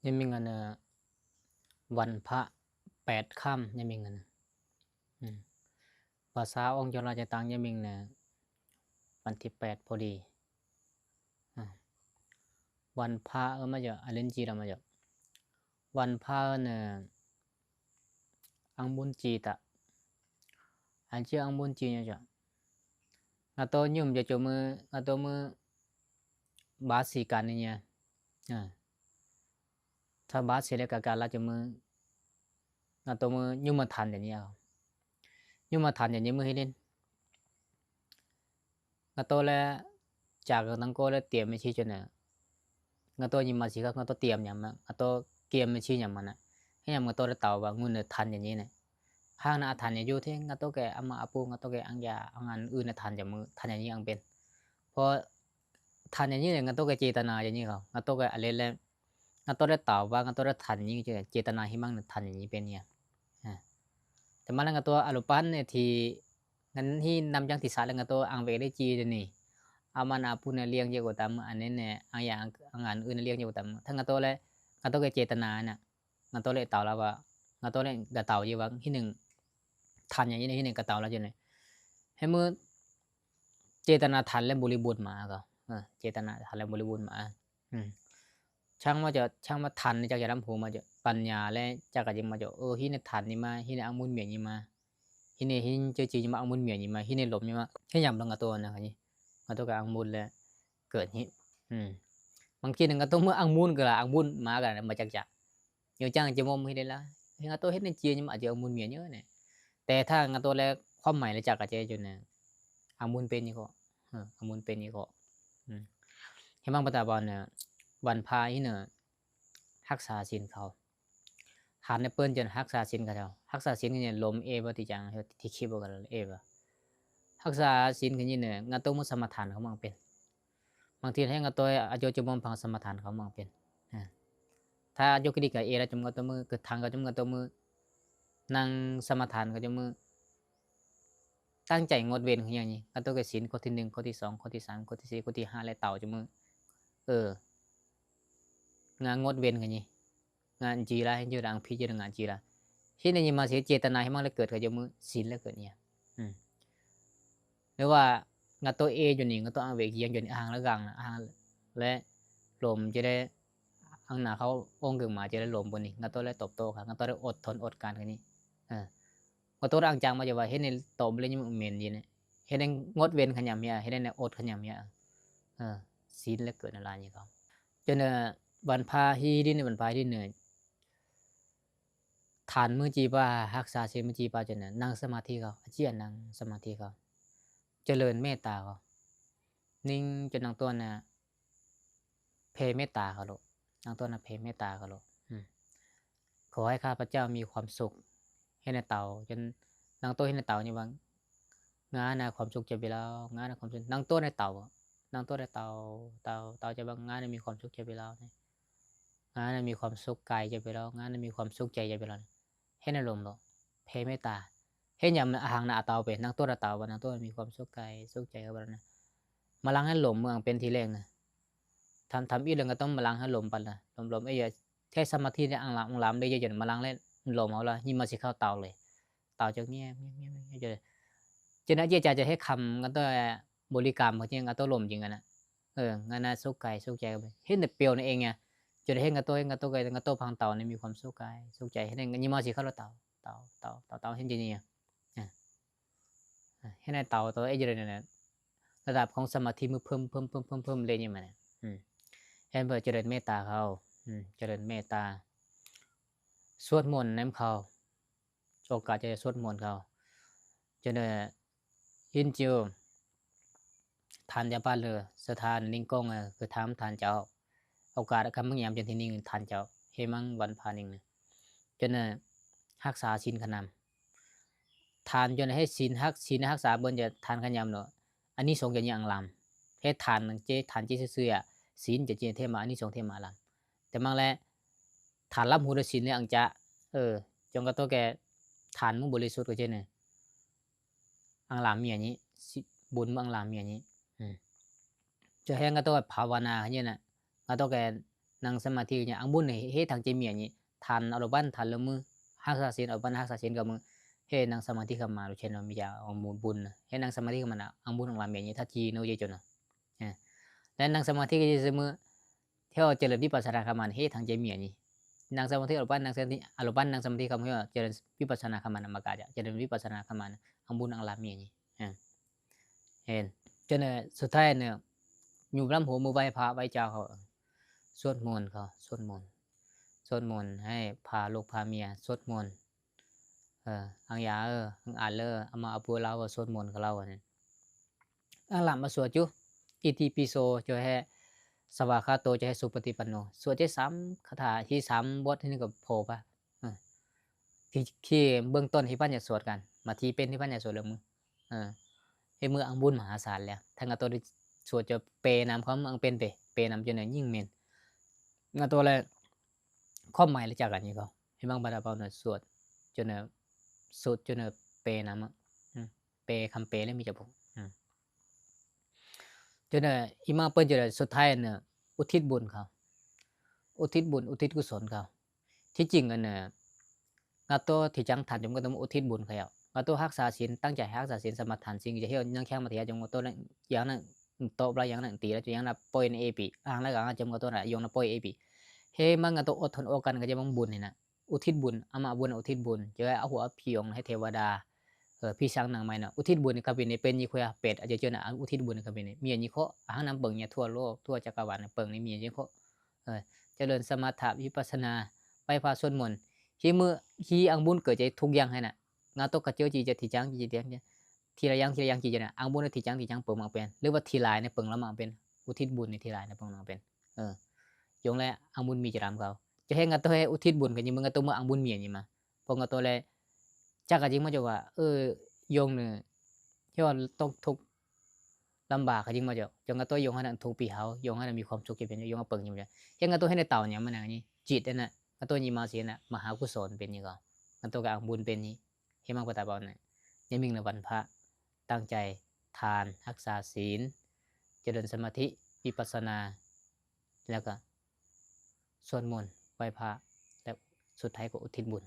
ยังมีเงินวันพระ8 ค่ำยังมีเงินอืมภาษาองค์จราจะตังยังมีเนะวันที่8พอดีอ่าวันพระมาจากอเลนจีเรามาจากวันพระเนี่ยอังบุญจีตะอันเชื่ออังบุญจีเนี่ยจ้ะatau nyum je cuma atau me basi kan ni nyaถ้าบาสเสร็จแล้วการละจะมือatau me nyumมาทันอย่างนี้เอาnyumมาทันอย่างนี้มือให้เล่น atau แล้วจากตั้งก็แล้วเตรียมไม่ชี้จนเนี่ย atau ยิมมาสิครับ atau เตรียมอย่างมัน atau เกมไม่ชี้อย่างมันนะให้ยาม atau แล้วเต่าว่างุนเนี่ยทันอย่างนี้เนี่ยห้างน่ะทันอย่างอยู่ที่ atau แกอามาอาปู atau แกอังยาอังอันอื่นน่ะทันอย่างมือทันอย่างนี้อังเป็นเพราะทันอย่างนี้เนี่ย atau แกเจตนาอย่างนี้เขา atau แกอะไรแล้ว atau แล้วเต่าว่า atau แล้วทันอย่างนี้เจตนาให้มั่งทันอย่างนี้เป็นเนี่ยแต่มาแล้ว atau อารมณ์ปั้นเนี่ยที่นั้นที่นำจังติสาแล้ว atau อังเวได้จีนี่ aman apun na liang je utama anene ang yang angan un liang je utama thang ngato ke เจตนาน่ะ ngato le เต่าแล้วว่า ngato le กะเต่าอยู่ว่าที่1ทันอย่างนี้ที่1กะเต่าแล้วจังได๋ให้มือเจตนาทันและบริบูรณ์มาก็เจตนาทันและบริบูรณ์มาช่างว่าทันจากจะรำโพมาจะปัญญาและจากก็จะมาจะที่นี่ทันนี่มาที่นี่อังมุนเมียนี่มาที่นี่หินเจอจีมาอังมุนเมียนี่มาที่นี่หลบนี่มาให้ยำลงกับตัวนะครับนี่atau ke angmun le ket ni mungkin atau me angmun ke la angmun ma ka ma chak chak อยู่จังจะมอมให้ได้ละเฮงตัวเฮ็ดในจีนอาจจะเอามูลเมียเยอะเนี่ยแต่ถ้างาตัวแลความหมายเลยจักอาจจะจุเนี่ยอามูลเป็นนี่ก็อามูลเป็นนี่ก็ให้บางปตาบอลเนี่ยวันพายเนี่ยรักษาศีลเขาหานในเปิ้นจนรักษาศีลเขาเจ้ารักษาศีลเนี่ยลมเอบ่ที่จังที่คิดบ่กันเอบ่รักษาศีลคือนี่เนี่ยงาตัวมุสมาทานเขามังเป็นบางทีให้งาตัวอายุจะมอมพังสมาทานเขามังเป็นถ้ายกคดีกับเอแล้วจมก็ตัวมือเกิดทางก็จมก็ตัวมือนั่งสมาทานก็จมมือตั้งใจงดเว้นคืออย่างนี้ก็ตัวกับศีลข้อที่1ข้อที่2ข้อที่3ข้อที่4ข้อที่5และเต่าจมมืองานงดเว้นคือนี้งานจีราให้อยู่ดังพิจารณาจีราที่นี่มาเสียเจตนาให้มันแล้วเกิดก็จมมือศีลแล้วเกิดเนี่ยหรือว่างานตัวเออยู่นี่งานตัวอังเวกยังอยู่ในอ่างแล้วกังอ่างและลมจะได้อังหนาเขาองค์กึ่งมาจะได้ลมบนนี้งาตัวได้ตบโตค่ะงาตัวได้อดทนอดการกันนี้งาตัวอังจังมาจะว่าเห็นในตบเลยยังเหม็นยีเนี่ยเห็นในงดเว้นขยำเมียเห็นในอดขยำเมียศีลและเกิดอะไรอย่างเขาจนวันพาฮีดินวันพาที่เหนื่อยฐานมือจีบ้ารักษาศีลมือจีบ้าจนนั่งสมาธิเขาเจียนนั่งสมาธิเขาเจริญเมตตาเขานิ่งจนนั่งตัวน่ะเพเมตตาเขาลูกนางตัวนั้นเพเมตตาเขาลูกขอให้ข้าพเจ้ามีความสุขให้ในเต่าจนนางตัวให้ในเต่านี่ว่างานนะความสุขจะไปแล้วงานนะความสุขนางตัวในเต่านางตัวในเต่าจะบางงานมีความสุขจะไปแล้วงานมีความสุขกายจะไปแล้วงานมีความสุขใจจะไปแล้วให้ในลมลูกเพเมตตาให้ยำอาหารนาเต่าเป็นนางตัวในเต่าว่านางตัวมีความสุขกายสุขใจเขาไปแล้วนะมาล้างให้หลมเมืองเป็นทีแรกนะทำอีเรื่องก็ต้องมาล้างให้ลมปันละลมไอ้ยาแค่สมาธิเนี่ยอังลำได้เยอะจนมาล้างเล่นลมเอาละยิ่งมาสิเข้าเตาเลยเตาจากเนี้ยจะนั้นจะให้คำกันตัวบริกรรมเขาจริงกันตัวลมจริงกันนะงานน่ะสุขกายสุขใจไปเห็นแต่เปรียวนั่นเองไงจะได้เห็นกันตัวกันตัวพังเตาเนี่ยมีความสุขกายสุขใจให้ได้ยิ่งมาสิเข้าเตาเห็นจริงเนี่ยให้ในเตาตัวไอ้เจริญเนี่ยระดับของสมาธิมือเพิ่มเลยนี่มันเห็นเพื่อเจริญเมตตาเขาเจริญเมตตาสวดมนต์น้ำเขาโอกาสจะสวดมนต์เขาจะเนี่ยยินจิวทานยาบ้านเลยสถานนิ่งกงคือทำทานเจ้าโอกาสคำมึงยามจนที่นิ่งทานเจ้าเฮมังวันพานิ่งจนเนี่ยรักษาศีลขนำทานจนให้ศีลรักษาบนจะทานขยำเนาะอันนี้ทรงจะยังลำให้ทานเจเสื่อศีลจะเจเทมาอันนี้ทรงเทมาลำแต่บางแล้วฐานรับหูดศีลเนี่ยอังจะจงกระตัวแกฐานมุ่งบริสุทธิ์ก็เช่นเนี่ยอังลามเมียนี้บุญอังลามเมียนี้จะให้กระตัวภาวนาเนี่ยนะกระตัวแก นั่งสมาธิเนี่ยอังบุญนี่เฮ็ดทางใจเมียนี่ทานเอาละวันทานละมื้อรักษาศีลเอาวันรักษาศีลกับมื้อเฮ็ดนั่งสมาธิกับมารู้เช่นว่ามียาเอามูลบุญเฮ็ดนั่งสมาธิกับมันอังบุญของลาเมียนี่ถ้าจีโนเยจนและนั่งสมาธิก็จะมื้อเที่ยวเจริญวิปัสสนากับมันเฮ็ดทางใจเมียนี่นั่งสมาธิเอาละวันนั่งสมาธิเอาละวันนั่งสมาธิกับมื้อเจริญวิปัสสนากับมันมากะเจริญวิปัสสนากับมันอังบุญอังลาเมียนี่เห็นจนสุดท้ายเนี่ยอยู่ลำหูมือไหว้พระไหว้เจ้าเขาสวดมนต์เขาสวดมนต์ให้พาลูกพาเมียสวดมนต์อังยาอังอ่านเอามาเอาปัวเราสวดมนต์กับเราเนี่ยอังหลับมาสวดอยู่อิติปิโสจะให้สวากขาโตจะให้สุปฏิปันโนสวดที่3คาถาที่3บทที่นี่ก็โผล่ปะที่เบื้องต้นที่พันจะสวดกันมาที่เป็นที่พันจะสวดเรื่องมือให้มืออังบุญมหาศาลแล้วทั้งตัวสวดจะเปนำเขาอังเป็นเปนำจนยิ่งเมนงานตัวอะไรข้อหมายหรือจากกันนี้ก็ให้บางบรรดาเปาเนี่ยสวดจนสุดจนเปนำเปคำเปแล้วมีจะผมจนอิมาเปิ้ลจนสุดท้ายเนี่ยอุทิศบุญเขาอุทิศบุญอุทิศกุศลเขาที่จริงกันเนี่ยงานตัวที่จังถัดจงก็ต้องอุทิศบุญเขางานตัวรักษาศีลตั้งใจรักษาศีลสมาทานสิ่งจะเที่ยวยังแข้งมาเทียจงก็ตัวนั้นอย่างนั้นโตปลายอย่างนั้นตีแล้วจะอย่างนั้นปอยในเอปีแล้วก็จงก็ตัวนั้นยงนั้นปอยเอปีเฮ้มันงานตัวอดทนอกันก็จะมั่งบุญนี่นะอุทิศบุญเอามาบุญอุทิศบุญจะเอาหัวพิยงให้เทวดาพี่ช้างนางไม้น่ะอุทิศบุญในคำเป็นเป็นยี่ข้อเป็ดอาจจะเจอน่ะอุทิศบุญในคำเป็นมีอย่างนี้ข้อหางน้ำเบิ่งเนี่ยทั่วโลกทั่วจักรวาลเปิงนี่มีอย่างนี้ข้อเจริญสมถะวิปัสสนาไปพาสวดมนต์ที่มือที่อังบุญเกิดใจทุกอย่างให้น่ะงานตกกระเจียวจีจะที่จังจีเดียงทีละอย่างจีจะน่ะอังบุญในที่จังเปิงมาเป็นหรือว่าทีลายในเปิงแล้วมาเป็นอุทิศบุญในทีลายในเปิงมาเป็นยงแล้วอังบุญมีจะรำเขาจะให้งานตัวให้อุทิศบุญกันยิ่งมึงงานตัวเมื่ออังบุญมีอย่างนี้มาพองานตัวเลยจากจริงมาจะว่าโยงเนี่ยที่ว่าต้องทุกลำบากจริงมาจะจงกระตัวโยงให้นั่นทุกปีเขาโยงให้นั่นมีความสุขจะเป็นโยงกระเปิงอย่างเงี้ยยังกระตัวให้ในเต่าเนี่ยมันอย่างนี้จิตนั่นกระตัวยีมาเสียน่ะมหากุศลเป็นนี่ก็กระตัวกับบุญเป็นนี้ให้มังปตาบอลเนี่ยยังมีในวันพระตั้งใจทานรักษาศีลเจริญสมาธิวิปัสสนาแล้วก็สวดมนต์ไหว้พระและสุดท้ายก็อุทิศบุญ